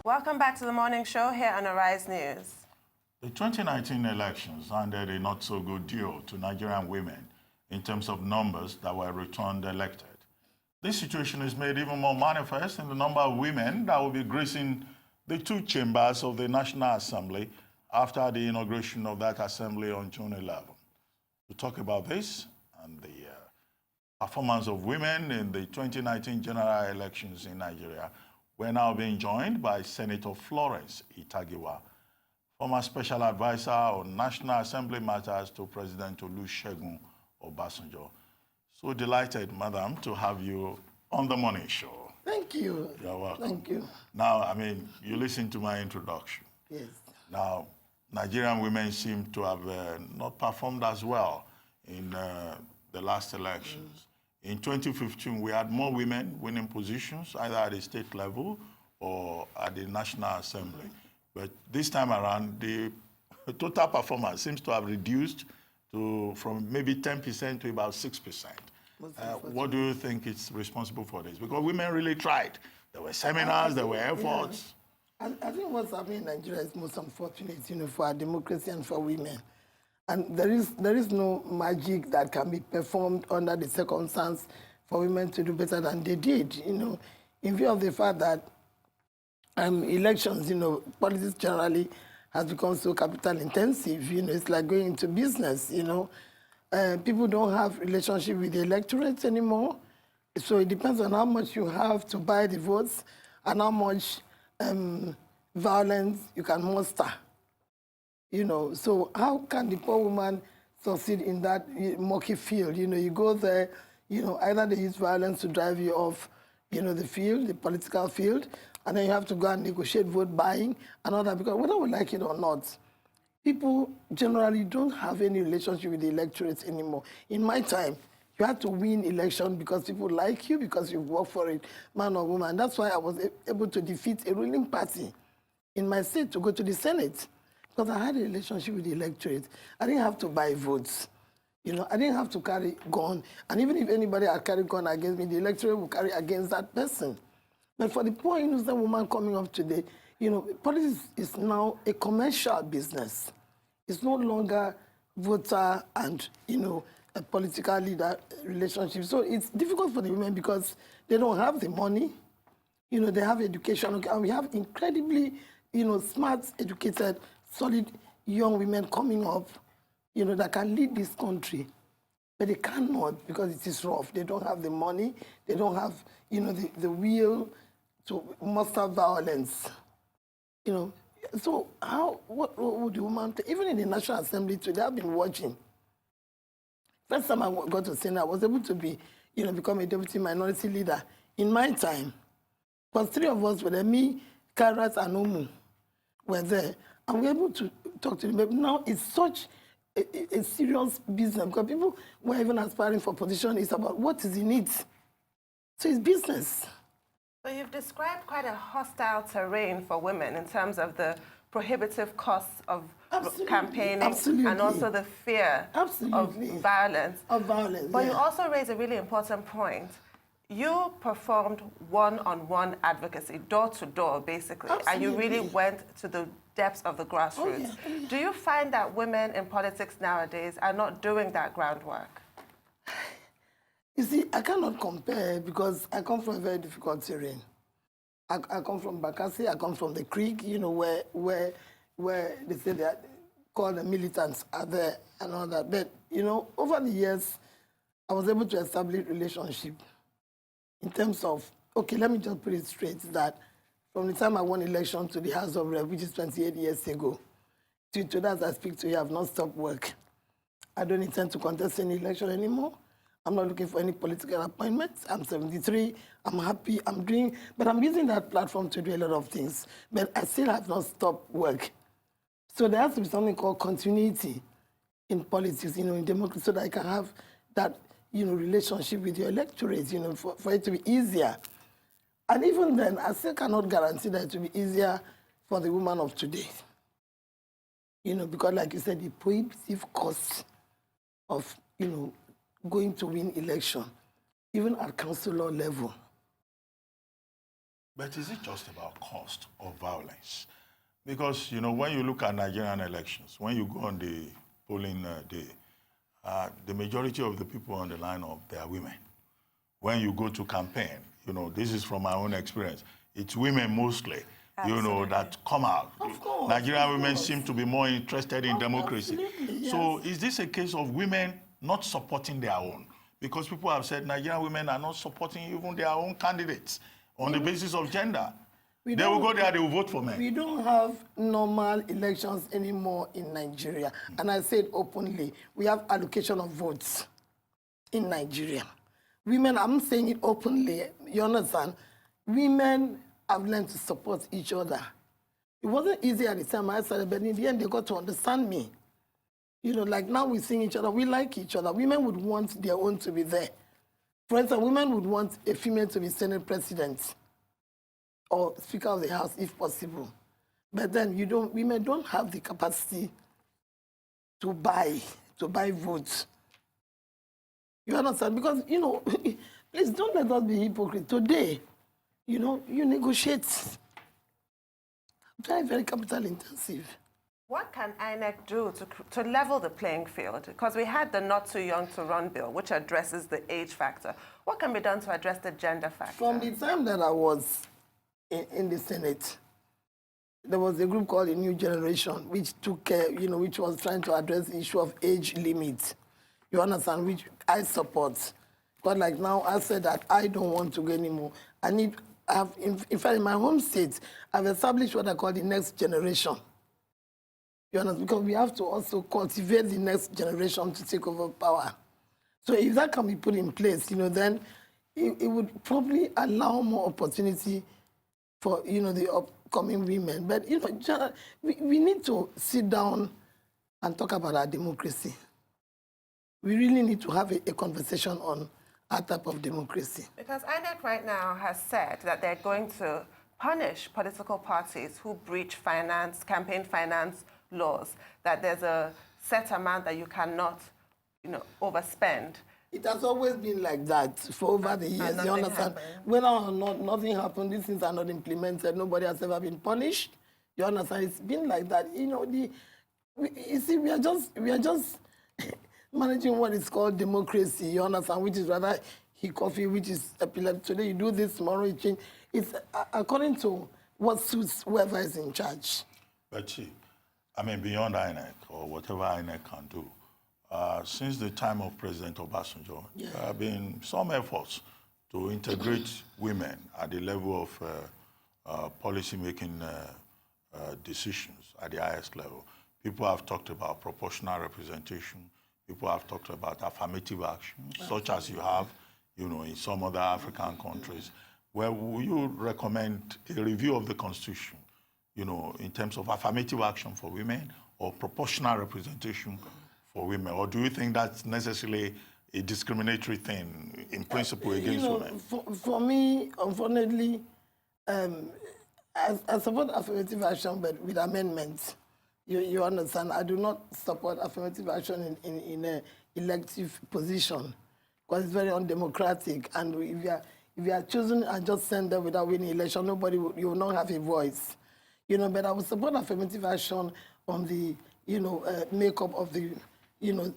Welcome back to the morning show here on Arise News. The 2019 elections handed a not-so-good deal to Nigerian women in terms of numbers that were returned elected. This situation is made even more manifest in the number of women that will be gracing the two chambers of the National Assembly after the inauguration of that assembly on June 11. To talk about this and the performance of women in the 2019 general elections in Nigeria, we're now being joined by Senator Florence Ita-Giwa, former special advisor on National Assembly matters to President Obasanjo. So delighted, madam, to have you on the morning show. Thank you. You're welcome. Thank you. Now, you listened to my introduction. Yes. Now, Nigerian women seem to have not performed as well in the last elections. In 2015, we had more women winning positions, either at the state level or at the National Assembly. But this time around, the total performance seems to have reduced from maybe 10% to about 6%. What do you think is responsible for this? Because women really tried. There were seminars, there were efforts. Yeah. I think what's happening in Nigeria is most unfortunate, for our democracy and for women. And there is no magic that can be performed under the circumstance for women to do better than they did, in view of the fact that elections, politics generally has become so capital intensive, it's like going into business, people don't have relationship with the electorate anymore. So it depends on how much you have to buy the votes and how much violence you can muster. So how can the poor woman succeed in that murky field? You go there, either they use violence to drive you off, the field, the political field, and then you have to go and negotiate vote buying and all that, because whether we like it or not, people generally don't have any relationship with the electorate anymore. In my time, you had to win election because people like you, because you work for it, man or woman. That's why I was able to defeat a ruling party in my state to go to the Senate. Because I had a relationship with the electorate. I didn't have to buy votes. I didn't have to carry gun. And even if anybody had carried gun against me, the electorate would carry against that person. But for the poor innocent woman coming up today, politics is now a commercial business. It's no longer voter and, a political leader relationship. So it's difficult for the women because they don't have the money. They have education. And we have incredibly, smart, educated, solid young women coming up, that can lead this country. But they cannot because it is rough. They don't have the money. They don't have, the will to muster violence. So what would the woman, even in the National Assembly today, I've been watching. First time I got to Senate, I was able to be, become a deputy minority leader. In my time, because three of us were there, me, Kairat, and Umu were there. And we were able to talk to them. But now it's such a serious business because people were even aspiring for position. It's about what is in it. So it's business. So you've described quite a hostile terrain for women in terms of the prohibitive costs of campaigning and also the fear of violence. But you also raise a really important point. You performed one-on-one advocacy, door-to-door, basically, and you really went to the depths of the grassroots. Oh, yeah. Do you find that women in politics nowadays are not doing that groundwork? You see, I cannot compare because I come from a very difficult terrain. I come from Bakassi, I come from the creek, where they say they call the militants are there and all that. But, over the years, I was able to establish relationship in terms of, okay, let me just put it straight, that from the time I won election to the House of Rep, which is 28 years ago, to today as I speak to you, I have not stopped work. I don't intend to contest any election anymore. I'm not looking for any political appointments. I'm 73, I'm happy, but I'm using that platform to do a lot of things. But I still have not stopped work. So there has to be something called continuity in politics, in democracy, so that I can have that, relationship with your electorate, for it to be easier. And even then, I still cannot guarantee that it will be easier for the woman of today. Because like you said, the prohibitive cost of, going to win election, even at councillor level, But is it just about cost or violence? Because, you know, when you look at Nigerian elections, when you go on the polling day, the majority of the people on the lineup, they are women. When you go to campaign, you know, this is from my own experience, it's women mostly, you know, that come out. Of course. Nigerian women seem to be more interested in democracy. Yes. So is this a case of women not supporting their own? Because people have said Nigerian women are not supporting even their own candidates on the basis of gender. They will go there, they will vote for men. We don't have normal elections anymore in Nigeria. And I said openly, we have allocation of votes in Nigeria. Women, I'm saying it openly, you understand? Women have learned to support each other. It wasn't easy at the time I started, but in the end, they got to understand me. You know, like now we see each other, we like each other. Women would want their own to be there. For instance, women would want a female to be Senate president or Speaker of the House, if possible. But then women don't have the capacity to buy votes. You understand? Because, you know, please don't let us be hypocrites. Today, you know, you negotiate. Very, very capital intensive. What can INEC do to level the playing field? Because we had the Not Too Young to Run bill, which addresses the age factor. What can be done to address the gender factor? From the time that I was in the Senate, there was a group called the New Generation, which took you know, which was trying to address the issue of age limit. You understand, which I support. But like now, I said that I don't want to go anymore. In fact, in my home state, I've established what I call the next generation. You understand? Because we have to also cultivate the next generation to take over power. So if that can be put in place, you know, then it would probably allow more opportunity for, you know, the upcoming women. But, you know, we need to sit down and talk about our democracy. We really need to have a conversation on our type of democracy. Because INEC right now has said that they're going to punish political parties who breach campaign finance laws, that there's a set amount that you cannot, you know, overspend. It has always been like that for over the years. You understand? Whether or not nothing happened, these things are not implemented. Nobody has ever been punished. You understand? It's been like that. You know, you see, we are just managing what is called democracy. You understand? Which is rather coffee, which is epilepsy. Today you do this, tomorrow you change. It's according to what suits whoever is in charge. But see, I mean, beyond INEC or whatever INEC can do, since the time of President Obasanjo, there have been some efforts to integrate women at the level of policy-making decisions at the highest level. People have talked about proportional representation. People have talked about affirmative action, such as you have, you know, in some other African countries. Where will you recommend a review of the Constitution, you know, in terms of affirmative action for women or proportional representation for women? Or do you think that's necessarily a discriminatory thing in principle against women? For me, unfortunately, I support affirmative action, but with amendments. You understand? I do not support affirmative action in an elective position because it's very undemocratic. And if you are chosen and just send them without winning election, you will not have a voice. You know, but I would support affirmative action on the, you know, makeup of the, you know,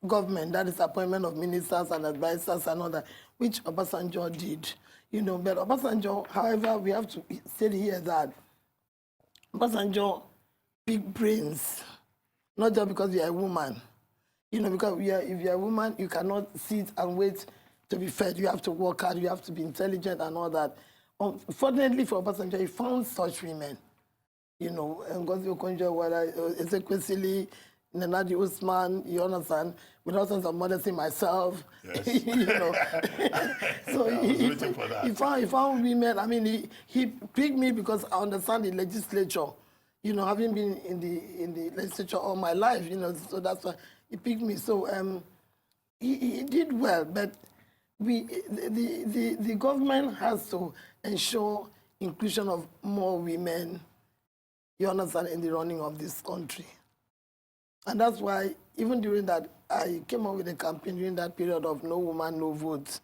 government, that is appointment of ministers and advisors and all that, which Obasanjo did. You know, but Obasanjo, however, we have to say here that Obasanjo big brains, not just because you are a woman. You know, because if you're a woman, you cannot sit and wait to be fed. You have to work hard, you have to be intelligent and all that. Unfortunately for Obasanjo, he found such women. You know, Ngozi Okonjo-Iweala, Ezekwesili, Nenadi Usman, you understand, with all sorts of modesty myself. Yes. You know. So he found women. I mean, he picked me because I understand the legislature. You know, having been in the legislature all my life, you know, so that's why he picked me. So he did well, but the government has to ensure inclusion of more women, you understand, in the running of this country. And that's why, even during that, I came up with a campaign during that period of no woman, no vote.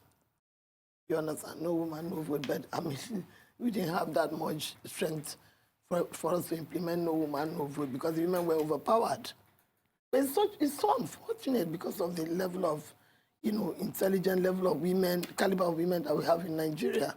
You understand? No woman, no vote. But I mean, we didn't have that much strength for us to implement no woman, no vote, because the women were overpowered. But it's so unfortunate because of the level of, intelligent level of women, caliber of women that we have in Nigeria.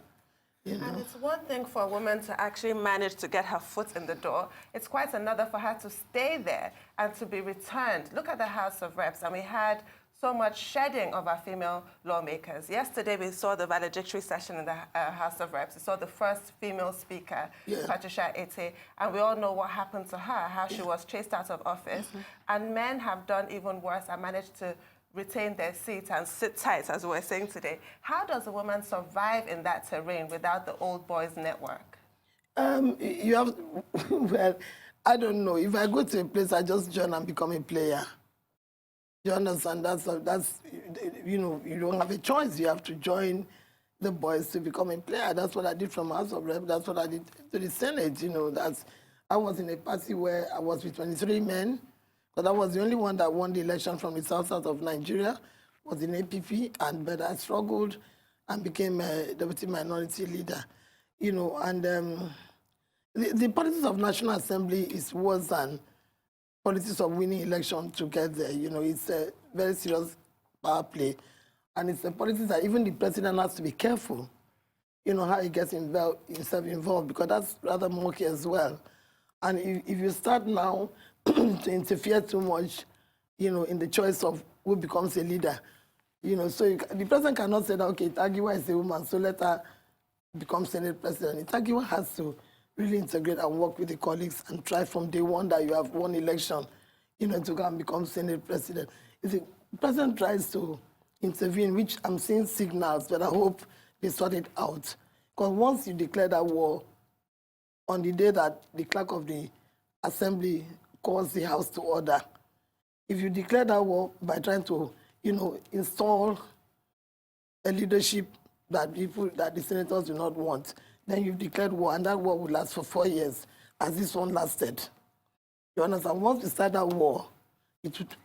And it's one thing for a woman to actually manage to get her foot in the door. It's quite another for her to stay there and to be returned. Look at the House of Reps, and we had so much shedding of our female lawmakers. Yesterday, we saw the valedictory session in the House of Reps. We saw the first female speaker, Patricia Ita, and we all know what happened to her, how she was chased out of office. And men have done even worse and managed to retain their seats and sit tight, as we were saying today. How does a woman survive in that terrain without the old boys network? You have, well, I don't know. If I go to a place, I just join and become a player. You understand? That's you don't have a choice. You have to join the boys to become a player. That's what I did from House of Rep. That's what I did to the Senate. I was in a party where I was with 23 men. But I was the only one that won the election from the south of Nigeria, was in APP, but I struggled and became a deputy minority leader. The politics of National Assembly is worse than politics of winning election together. It's a very serious power play. And it's a politics that even the president has to be careful, how he gets himself involved, because that's rather murky as well. And if you start now to interfere too much, in the choice of who becomes a leader, so the president cannot say that, okay, Ita-Giwa is a woman, so let her become Senate president. Ita-Giwa has to really integrate and work with the colleagues and try from day one that you have won election, to go and become Senate president. If the president tries to intervene, which I'm seeing signals, but I hope they sort it out. Because once you declare that war, on the day that the clerk of the assembly calls the House to order, if you declare that war by trying to, install a leadership that the senators do not want, then you've declared war, and that war will last for 4 years, as this one lasted. You understand? Once you start that war, it would,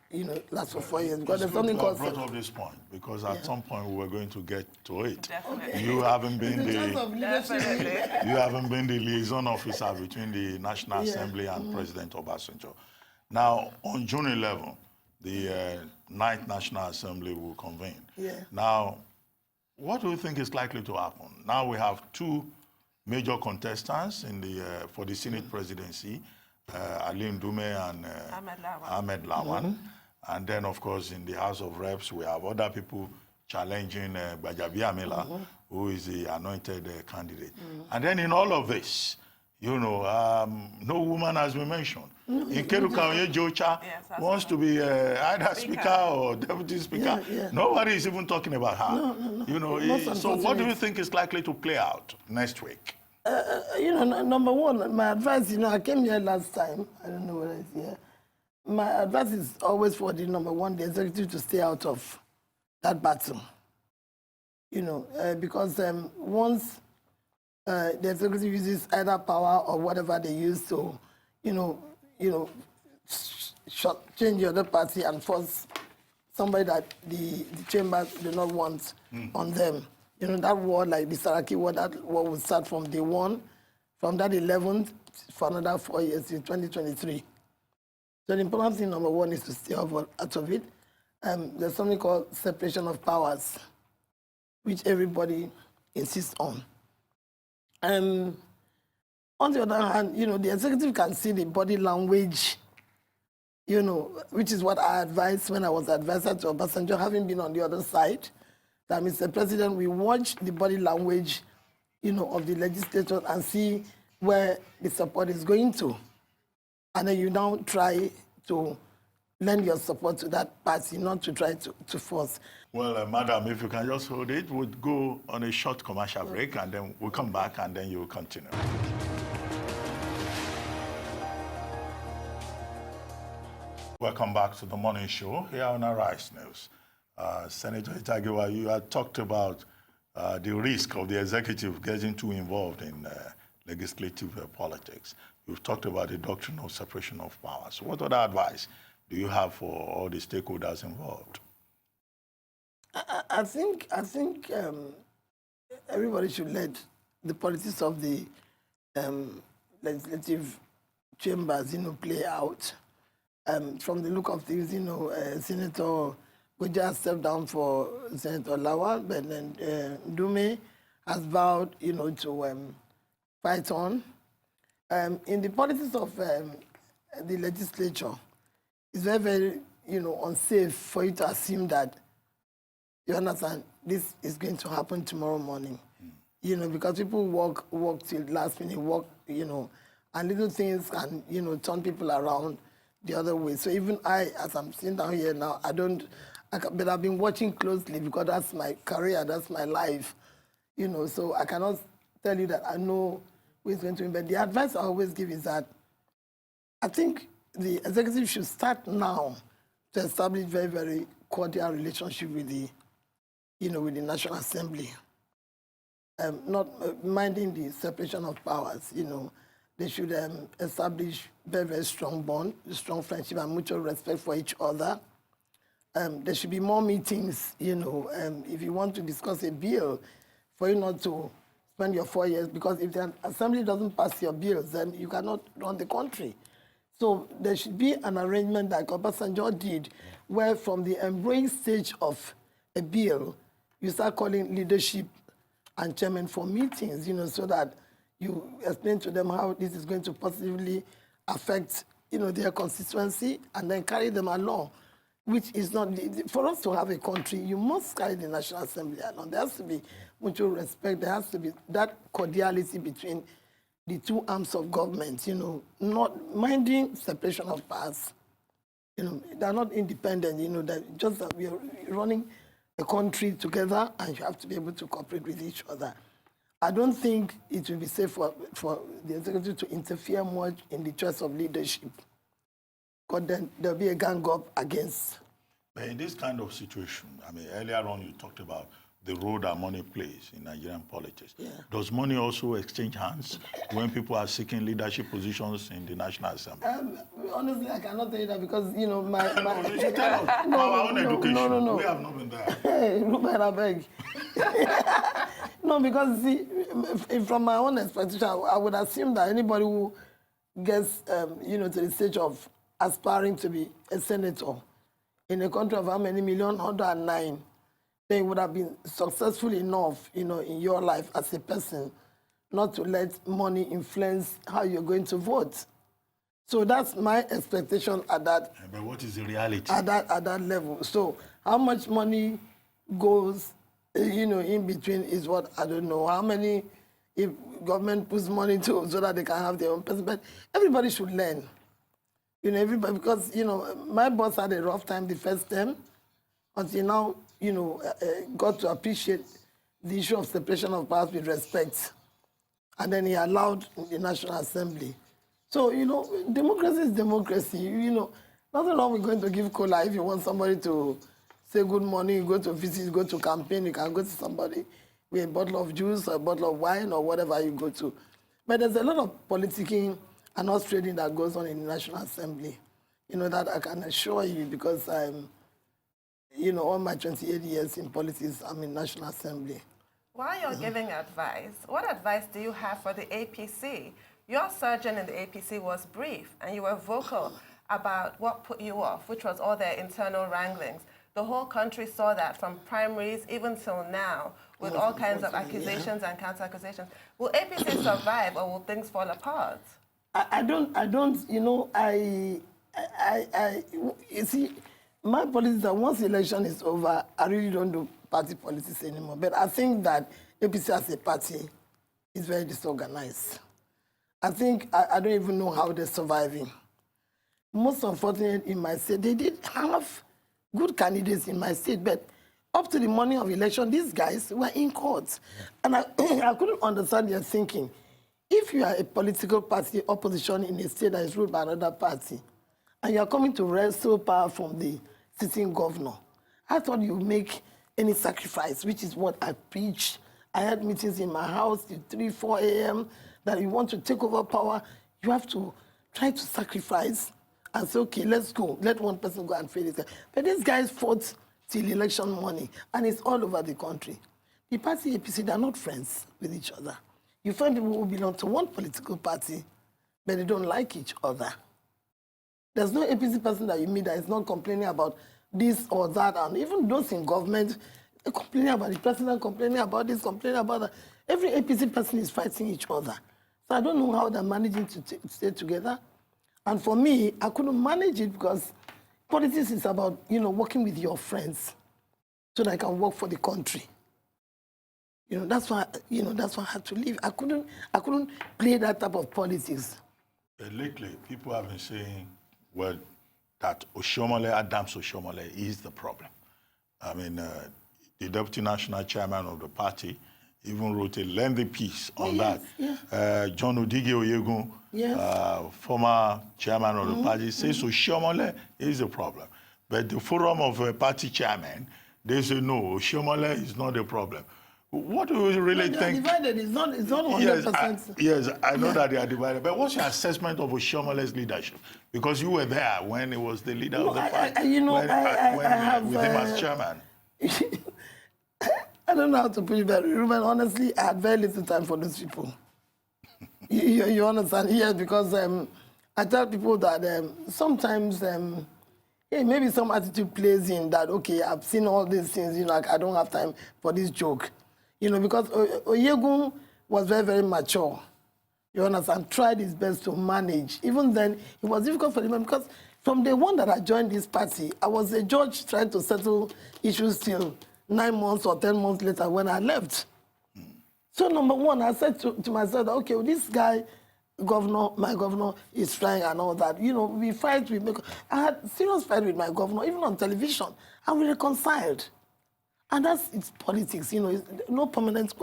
last for 4 years. Because it's there's something called. I brought up this point because at some point we were going to get to it. Definitely. You haven't been the liaison officer between the National Assembly and President Obasanjo. Now, on June 11, the 9th National Assembly will convene. Now, what do you think is likely to happen? Now we have two major contestants for the Senate presidency, Ali Ndume and Ahmed Lawan. And then, of course, in the House of Reps, we have other people challenging Gbajabi Amila, who is the anointed candidate. And then in all of this, no woman has been mentioned. Nkeruka Onyejocha wants to be either speaker or deputy speaker. Nobody is even talking about her. No. So what do you think is likely to play out next week? Number one, my advice, I came here last time. I don't know whether it's here. My advice is always for the the executive to stay out of that battle. Because once the executive uses either power or whatever they use to, change the other party and force somebody that the chambers do not want on them. That war, like the Saraki war, that war will start from day one, from that 11th for another 4 years in 2023. So the important thing, number one, is to stay out of it. There's something called separation of powers, which everybody insists on. On the other hand, the executive can see the body language, which is what I advised when I was advisor to Obasanjo, having been on the other side, that Mr. President, we watch the body language, of the legislature and see where the support is going to. And then you now try to lend your support to that party, not to try to force. Well, Madam, if you can just hold it, we'll go on a short commercial break, and then we'll come back, and then you'll continue. Welcome back to the morning show here on Arise News. Senator Ita-Giwa, you had talked about the risk of the executive getting too involved in legislative politics. You've talked about the doctrine of separation of powers. What other advice do you have for all the stakeholders involved? I think everybody should let the politics of the legislative chambers, play out. From the look of things, Senator Goja stepped down for Senator Lawal, but then Dume has vowed, to fight on. In the politics of the legislature, it's very, very, unsafe for you to assume that, you understand, this is going to happen tomorrow morning. Because people work till last minute, and little things can, turn people around the other way. So even I, as I'm sitting down here now, but I've been watching closely because that's my career, that's my life, so I cannot tell you that I know who is going to win. But the advice I always give is that I think the executive should start now to establish very, very cordial relationship with the, with the National Assembly. Not minding the separation of powers, They should establish very, very strong bond, strong friendship and mutual respect for each other. There should be more meetings, if you want to discuss a bill, for you not to spend your 4 years, because if the assembly doesn't pass your bills, then you cannot run the country. So there should be an arrangement like Obasanjo did, where from the embryoing stage of a bill, you start calling leadership and chairman for meetings, so that you explain to them how this is going to positively affect, their constituency, and then carry them along, which is not, for us to have a country, you must carry the National Assembly along. There has to be mutual respect. There has to be that cordiality between the two arms of government, not minding separation of powers. They're not independent, that just that we are running a country together, and you have to be able to cooperate with each other. I don't think it will be safe for the executive to interfere much in the choice of leadership, because then there'll be a gang up against. But in this kind of situation, earlier on you talked about the role that money plays in Nigerian politics. Yeah. Does money also exchange hands when people are seeking leadership positions in the National Assembly? Honestly, I cannot tell you that because, my you should tell us. Our own education. No. We have not been there. Hey, Ruben, I beg. No, because, see, from my own expectation, I would assume that anybody who gets, to the stage of aspiring to be a senator in a country of how many million? 109. They would have been successful enough, in your life as a person, not to let money influence how you're going to vote. So that's my expectation at that. But what is the reality? At that level. So how much money goes, in between is what I don't know. How many, if government puts money to so that they can have their own person, but everybody should learn. Everybody, because my boss had a rough time the first term, until now. Got to appreciate the issue of separation of powers with respect. And then he allowed the National Assembly. So, democracy is democracy. Nothing wrong with going to give cola if you want somebody to say good morning, you go to visit, go to campaign, you can go to somebody with a bottle of juice or a bottle of wine or whatever you go to. But there's a lot of politicking and horse trading that goes on in the National Assembly. That I can assure you because I'm all my 28 years in politics, I'm in National Assembly. While you're giving advice, what advice do you have for the APC? Your surgeon in the APC was brief, and you were vocal about what put you off, which was all their internal wranglings. The whole country saw that from primaries even till now, with all kinds of accusations and counter-accusations. Will APC survive, or will things fall apart? I don't, you see, my politics that once the election is over, I really don't do party politics anymore. But I think that APC as a party is very disorganized. I think I don't even know how they're surviving. Most unfortunate in my state, they did have good candidates in my state, but up to the morning of election, these guys were in court. And I couldn't understand their thinking. If you are a political party opposition in a state that is ruled by another party, and you are coming to wrestle power from the sitting governor, I thought you would make any sacrifice, which is what I preach. I had meetings in my house till 3, 4 a.m. that you want to take over power, you have to try to sacrifice and say, okay, let's go. Let one person go and fail it. But these guys fought till election morning, and it's all over the country. The party APC, they're not friends with each other. You find people who belong to one political party, but they don't like each other. There's no APC person that you meet that is not complaining about this or that, and even those in government, they're complaining about the president, complaining about this, complaining about that. Every APC person is fighting each other. So I don't know how they're managing to stay together. And for me, I couldn't manage it because politics is about, working with your friends so that I can work for the country. That's why I had to leave. I couldn't play that type of politics. Lately, people have been saying, well, that Adams Oshiomhole is the problem. I mean, the deputy national chairman of the party even wrote a lengthy piece on that. Yeah. John Odige Oyegun, yes. Former chairman of the party, says Oshiomhole is the problem. But the forum of party chairmen, they say, no, Oshiomhole is not the problem. What do you really think? Divided. It's not 100%. Yes, I know that they are divided. But what's your assessment of Oshiomhole's leadership? Because you were there when he was the leader of the party. With him as chairman. I don't know how to put it, but Ruben, honestly, I had very little time for those people. you understand? Yes, because I tell people that sometimes maybe some attitude plays in that, okay, I've seen all these things, I don't have time for this joke. Because Oyegun was very, very mature. You understand? Tried his best to manage. Even then, it was difficult for him because from the one that I joined this party, I was a judge trying to settle issues till 9 months or 10 months later when I left. So number one, I said to myself, okay, well, this guy, my governor is trying and all that. We fight, I had serious fight with my governor, even on television, and we reconciled. And it's politics, it's no permanent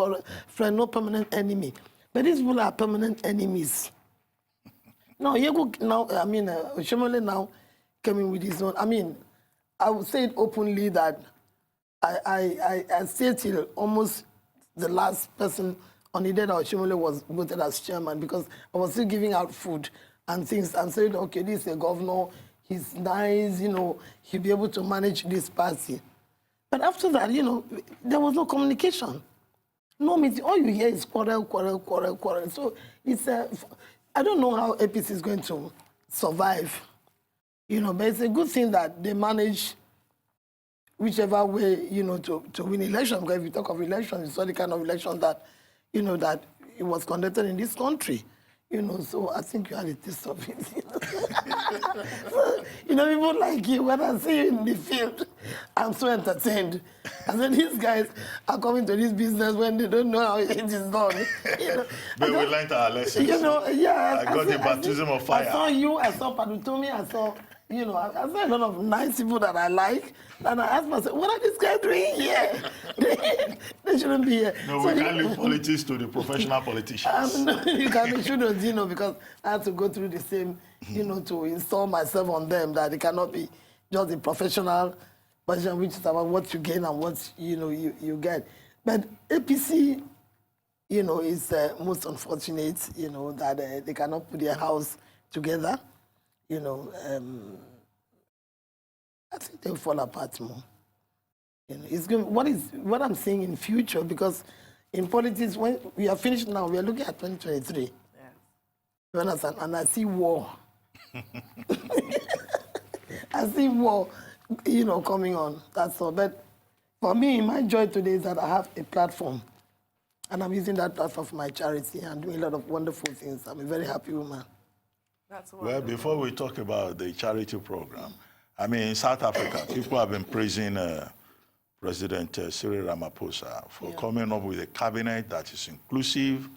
friend, no permanent enemy. But these people are permanent enemies. Oshiomhole now came in with his own. I would say it openly that I stayed till almost the last person on the day that Oshiomhole was voted as chairman because I was still giving out food and things and said, okay, this is a governor, he's nice, he'll be able to manage this party. But after that, there was no communication. No meeting. All you hear is quarrel. So it's I don't know how APC is going to survive. But it's a good thing that they manage whichever way, to win election. Because if you talk of elections, it's all the kind of election that, that it was conducted in this country. So I think you had a taste of it. So, people like you, when I see you in the field, I'm so entertained. And then these guys are coming to this business when they don't know how it is done. But we learned our lessons. I got the baptism of fire. I saw you, I saw Padutomi, I saw a lot of nice people that I like. And I asked myself, what are these guys doing here? They shouldn't be here. No, we can't leave politics to the professional politicians. No, they shouldn't, because I have to go through the same, to install myself on them, that it cannot be just a professional position, which is about what you gain and what, you get. But APC, is most unfortunate, that they cannot put their house together. I think they'll fall apart more. It's good. What I'm saying in future, because in politics, when we are finished now, we are looking at 2023. Yes. You understand? And I see war. I see war, coming on. That's all. But for me, my joy today is that I have a platform. And I'm using that platform for my charity and doing a lot of wonderful things. I'm a very happy woman. Well, before we talk about the charity program, in South Africa, people have been praising President Cyril Ramaphosa for coming up with a cabinet that is inclusive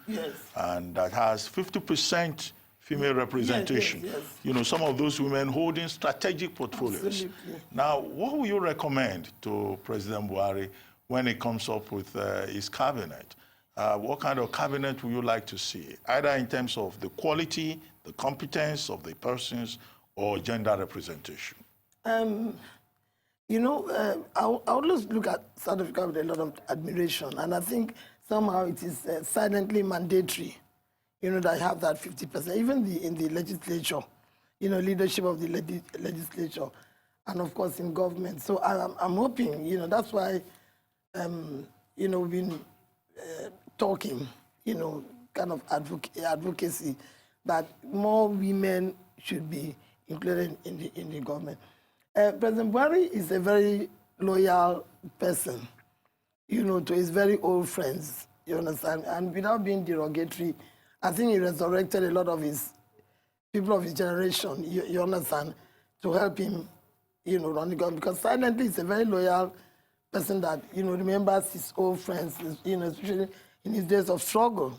and that has 50% female representation. Yes. Some of those women holding strategic portfolios. Absolutely. Now, what would you recommend to President Buhari when he comes up with his cabinet? What kind of cabinet would you like to see, either in terms of the quality, the competence of the persons, or gender representation? I always look at South Africa with a lot of admiration, and I think somehow it is silently mandatory, that I have that 50%, even in the legislature, leadership of the legislature, and of course in government. So I'm hoping, that's why, we've been talking, kind of advocacy that more women should be included in the government. President Buhari is a very loyal person, to his very old friends, you understand? And without being derogatory, I think he resurrected a lot of his people of his generation, you understand, to help him, run the government. Because silently, he's a very loyal person that, remembers his old friends, especially in his days of struggle.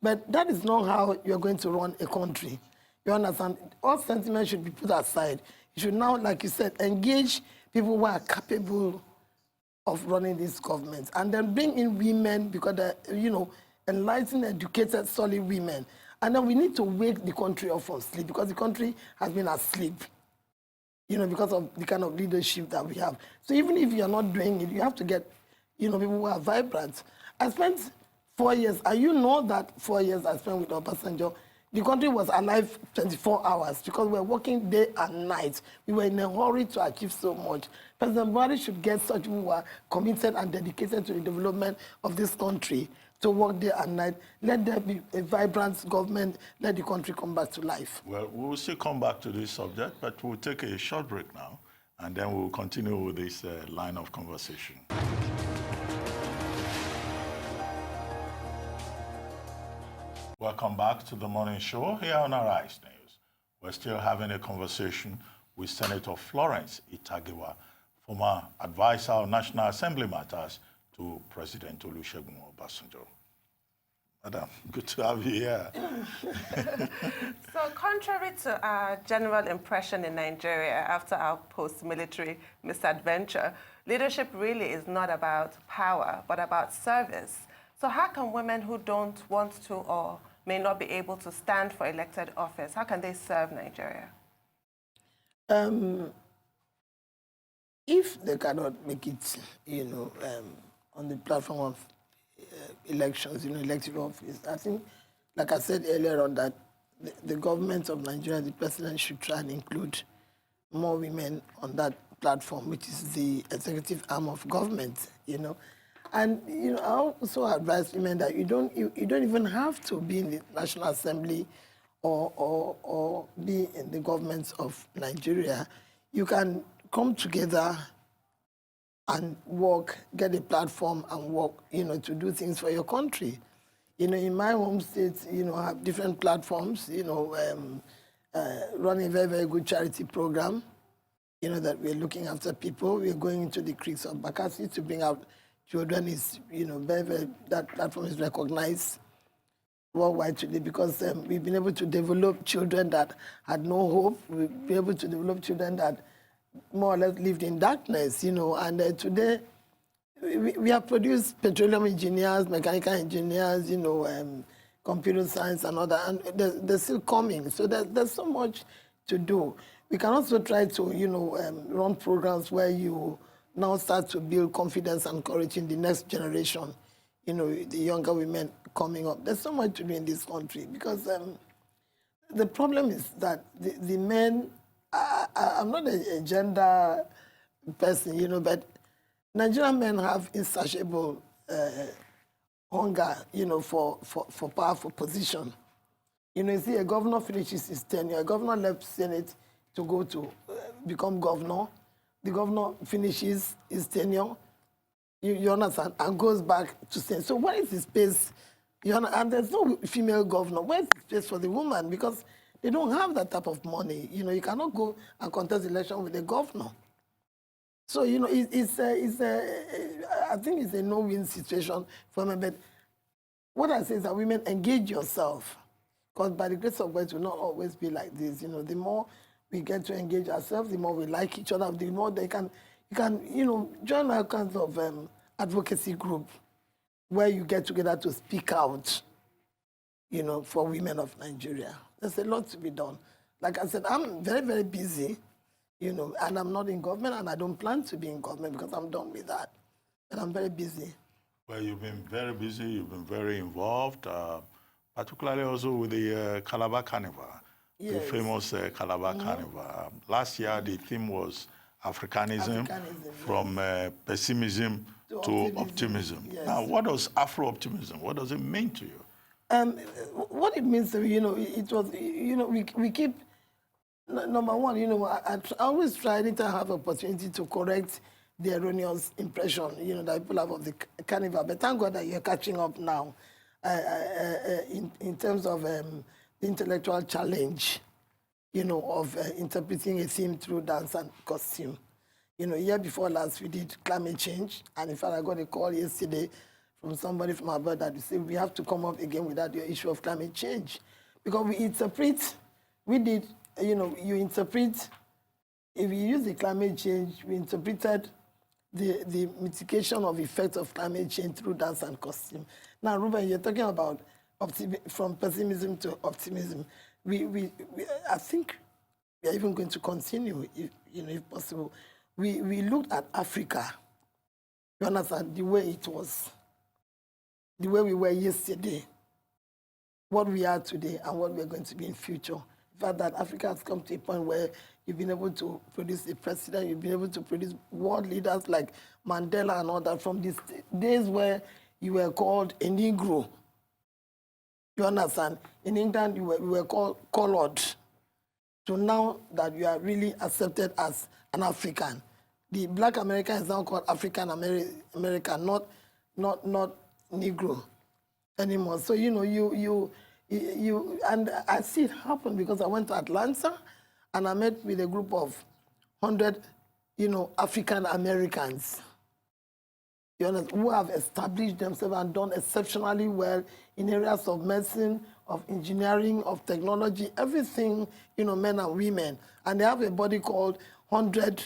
But that is not how you're going to run a country. You understand? All sentiments should be put aside. You should now, like you said, engage people who are capable of running this government. And then bring in women because they're, enlightened, educated, solid women. And then we need to wake the country up from sleep because the country has been asleep, because of the kind of leadership that we have. So even if you're not doing it, you have to get, people who are vibrant. I spent 4 years, and you know that 4 years I spent with Obasanjo, the country was alive 24 hours because we were working day and night. We were in a hurry to achieve so much. President Buhari should get such people who are committed and dedicated to the development of this country to work day and night. Let there be a vibrant government. Let the country come back to life. Well, we will still come back to this subject, but we'll take a short break now, and then we'll continue with this line of conversation. Welcome back to the morning show here on Arise News. We're still having a conversation with Senator Florence Ita-Giwa, former advisor on National Assembly matters to President Olusegun Obasanjo. Madam, good to have you here. So contrary to our general impression in Nigeria after our post-military misadventure, leadership really is not about power, but about service. So how can women who don't want to or may not be able to stand for elected office, how can they serve Nigeria? If they cannot make it, on the platform of elections, elective office, I think, like I said earlier on, that the government of Nigeria, the president should try and include more women on that platform, which is the executive arm of government, And, I also advise women that you don't even have to be in the National Assembly or be in the government of Nigeria. You can come together and work, get a platform and work, to do things for your country. In my home state, I have different platforms, running a very, very good charity program, that we're looking after people. We're going into the creeks of Bakassi to bring out children. Is, very, very, that platform is recognized worldwide today because we've been able to develop children that had no hope. We've been able to develop children that more or less lived in darkness, and today we have produced petroleum engineers, mechanical engineers, computer science and all that, and they're still coming. So there's so much to do. We can also try to, run programs where you now start to build confidence and courage in the next generation, the younger women coming up. There's so much to do in this country because the problem is that the men, I'm not a gender person, but Nigerian men have insatiable hunger, for powerful position. You see, a governor finishes his tenure. A governor left Senate to go to become governor. The governor finishes his tenure, you understand, and goes back to Senate. So where is the space? And there's no female governor. Where is the space for the woman? Because they don't have that type of money. You cannot go and contest election with a governor. So, I think it's a no-win situation for men. But what I say is that women, engage yourself. Because by the grace of God, it will not always be like this. The more we get to engage ourselves, the more we like each other, the more you can join all kinds of advocacy group where you get together to speak out, for women of Nigeria. There's a lot to be done. Like I said, I'm very, very busy, and I'm not in government, and I don't plan to be in government because I'm done with that. And I'm very busy. Well, you've been very busy. You've been very involved, particularly also with the Calabar Carnival, yes. The famous Calabar Carnival. Last year, the theme was Africanism from pessimism to optimism. Yes. Now, what does Afro-optimism, what does it mean to you? What it means, it was, we keep, number one, I always try anytime I have opportunity to correct the erroneous impression, that people have of the carnival. But thank God that you're catching up now in terms of the intellectual challenge, of interpreting a theme through dance and costume. Year before last, we did climate change. And in fact, I got a call yesterday from somebody from abroad that said, we have to come up again with that issue of climate change. Because we interpret, you interpret, if you use the climate change, we interpreted the mitigation of effects of climate change through dance and costume. Now, Ruben, you're talking about from pessimism to optimism. I think we are even going to continue, if possible. We looked at Africa, you understand, the way it was, the way we were yesterday, what we are today, and what we are going to be in future. In fact, that Africa has come to a point where you've been able to produce a president, you've been able to produce world leaders like Mandela and all that from these days where you were called a Negro. You understand? In England, you were called colored. To now that you are really accepted as an African. The Black American is now called African American, not Negro anymore. So, and I see it happen because I went to Atlanta and I met with a group of 100, African Americans, who have established themselves and done exceptionally well in areas of medicine, of engineering, of technology, everything, men and women. And they have a body called 100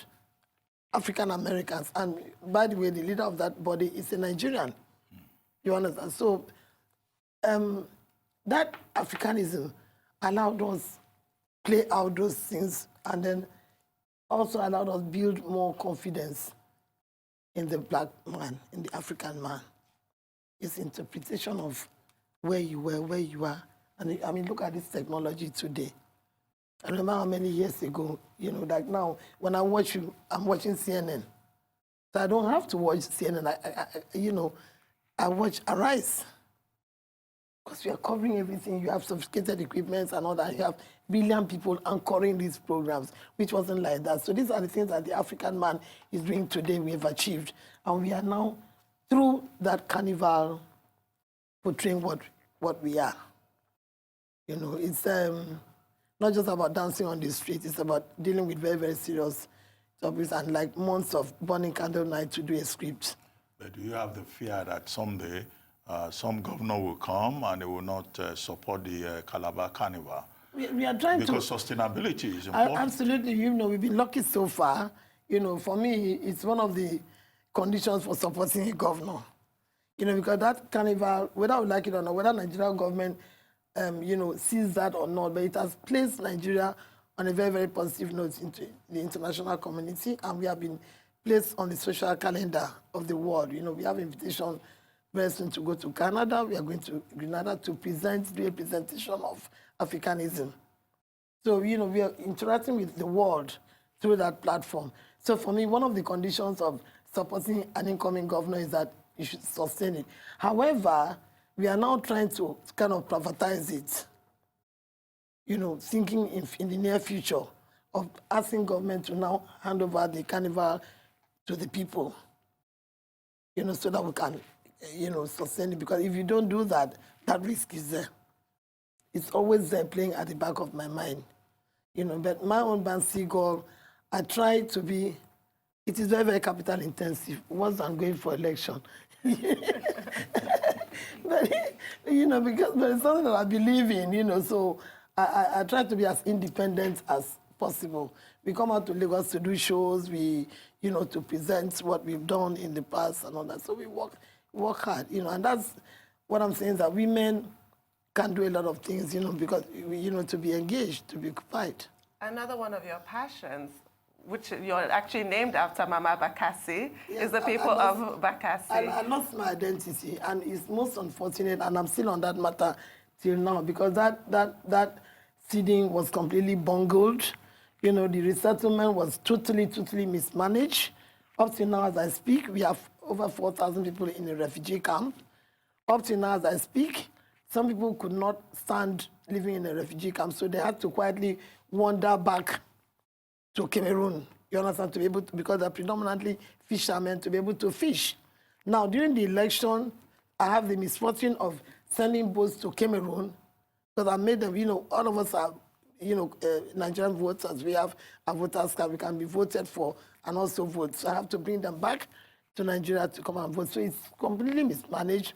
African Americans. And by the way, the leader of that body is a Nigerian. You understand? So that Africanism allowed us play out those things and then also allowed us build more confidence in the black man, in the African man. It's interpretation of where you were, where you are. And I mean, look at this technology today. I remember how many years ago, like now, when I watch you, I'm watching CNN. So I don't have to watch CNN. I watch Arise. Because you are covering everything. You have sophisticated equipment and all that. You have brilliant people anchoring these programs, which wasn't like that. So these are the things that the African man is doing today, we have achieved. And we are now, through that carnival, portraying what we are. It's not just about dancing on the street. It's about dealing with very, very serious topics and like months of burning candle night to do a script. But do you have the fear that someday some governor will come and they will not support the Calabar Carnival? We are trying because sustainability is important. Absolutely. We've been lucky so far. For me, it's one of the conditions for supporting a governor. Because that carnival, whether we like it or not, whether Nigerian government sees that or not, but it has placed Nigeria on a very, very positive note into the international community, and we have been placed on the social calendar of the world. We have invitation very soon to go to Canada. We are going to Grenada to do a presentation of Africanism. So, we are interacting with the world through that platform. So for me, one of the conditions of supporting an incoming governor is that you should sustain it. However, we are now trying to kind of privatize it, thinking in the near future of asking government to now hand over the carnival to the people, so that we can, sustain it. Because if you don't do that, that risk is there. It's always there playing at the back of my mind, But my own band, Seagull, I try to be, it is very, very capital intensive once I'm going for election. But, because it's something that I believe in, so I try to be as independent as possible. We come out to Lagos to do shows, to present what we've done in the past and all that. So we work hard, and that's what I'm saying, that women can do a lot of things, because, to be engaged, to be occupied. Another one of your passions, which you're actually named after Mama Bakassi, is the people of Bakassi. I lost my identity, and it's most unfortunate, and I'm still on that matter till now, because that seeding was completely bungled. The resettlement was totally mismanaged. Up to now, as I speak, we have over 4,000 people in a refugee camp. Up to now, as I speak, some people could not stand living in a refugee camp, so they had to quietly wander back to Cameroon, you understand, to be able to, because they're predominantly fishermen, to be able to fish. Now, during the election, I have the misfortune of sending boats to Cameroon, because I made them, all of us are, Nigerian voters. We have a voters card, we can be voted for and also vote. So I have to bring them back to Nigeria to come and vote. So it's completely mismanaged.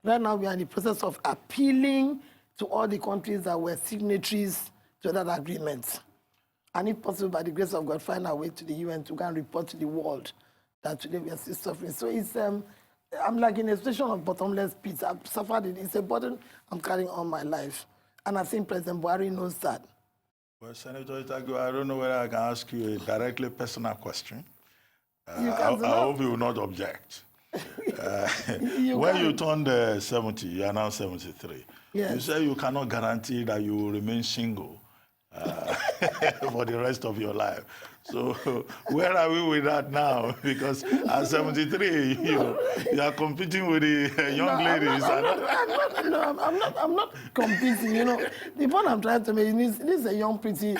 Right now, we are in the process of appealing to all the countries that were signatories to that agreement. And if possible, by the grace of God, find our way to the UN to go and report to the world that today we are still suffering. So it's, I'm like in a situation of bottomless pit. I've suffered it. It's a burden I'm carrying all my life. And I think President Buhari knows that. Well, Senator Ita-Giwa, I don't know whether I can ask you a directly personal question. I hope you will not object. When you turned 70, you are now 73. Yes. You say you cannot guarantee that you will remain single for the rest of your life. So where are we with that now? Because at 73, you are competing with the young ladies. I'm not competing. The point I'm trying to make is this is a young, pretty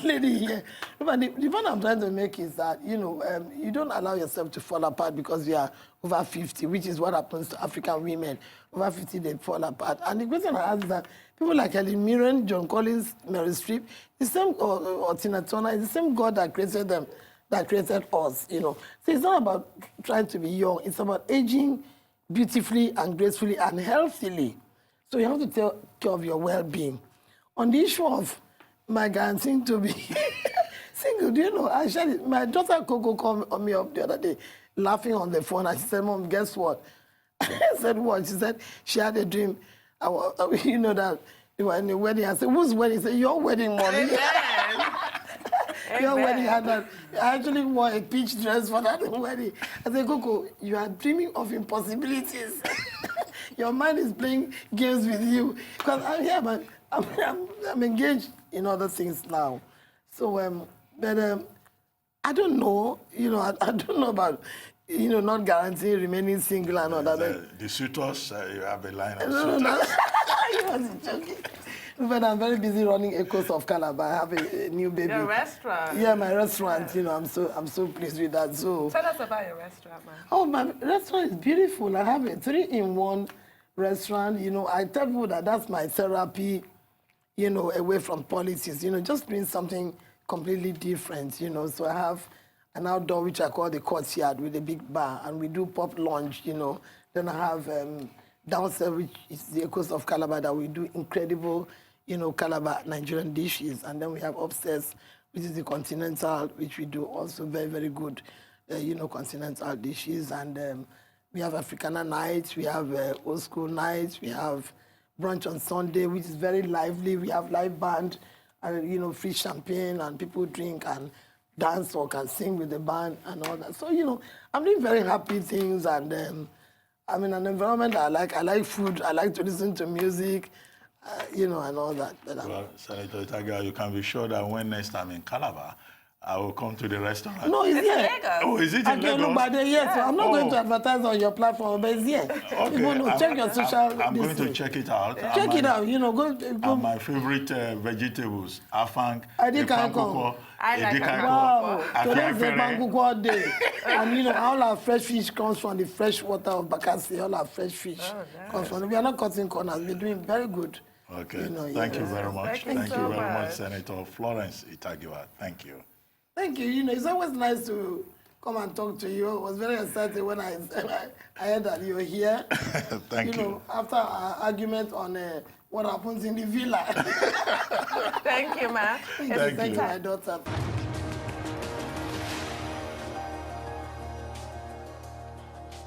lady here. But the point I'm trying to make is that you don't allow yourself to fall apart because you are over 50, which is what happens to African women. Over 50, they fall apart. And the question I ask is that people like Helen Mirren, John Collins, Mary Streep, the same, or Tina Turner, it's the same God that created them, that created us, So it's not about trying to be young. It's about aging beautifully and gracefully and healthily. So you have to take care of your well-being. On the issue of my guaranteeing to be single, do you know, actually, my daughter Coco called me up the other day, laughing on the phone, and she said, Mom, guess what? I said, what? She said, she had a dream. That they were in the wedding. I said, whose wedding? She said, your wedding, Mommy. Your wedding had that. I actually wore a peach dress for that wedding. I said, Coco, you are dreaming of impossibilities. Your mind is playing games with you. Because I'm here, but I'm engaged in other things now. So, but I don't know. I don't know about not guaranteeing remaining single and all that. The suitors, you have a line of suitors. No. I wasn't joking. But I'm very busy running Echoes of Calabar. I have a new baby. Your restaurant. Yeah, my restaurant. Yeah. I'm so pleased with that. So tell us about your restaurant, man. Oh, my restaurant is beautiful. I have a 3-in-1 restaurant. I tell people that that's my therapy. Away from politics. Just doing something completely different. So I have an outdoor which I call the courtyard with a big bar, and we do pop lunch. Then I have downstairs, which is the Echoes of Calabar, that we do incredible, Calabar Nigerian dishes. And then we have upstairs, which is the continental, which we do also very, very good, continental dishes. And we have Africana nights, we have old school nights, we have brunch on Sunday, which is very lively. We have live band, and free champagne, and people drink and dance or can sing with the band and all that. So, I'm doing very happy things, and I'm in an environment I like. I like food. I like to listen to music, and all that. Well, Senator Ita-Giwa, you can be sure that when next time in Calabar, I will come to the restaurant. No, it's here. Oh, is it in Lagos? Yes, so I'm not going to advertise on your platform, but it's here. Okay. People know, check your social... I'm going to check it out. Check it out, go... And my favorite vegetables, afang, epankukwo, Wow, today's the epankukwo day. And, all our fresh fish comes from the fresh water of Bakassi. All our fresh fish comes from... We are not cutting corners. We're doing very good. Okay, thank you very much. Thank you very much, Senator Florence Ita-Giwa. Thank you. Thank you. It's always nice to come and talk to you. I was very excited when I heard that you were here. Thank you. After our argument on what happens in the villa. Thank you, ma'am. Thank you, my daughter.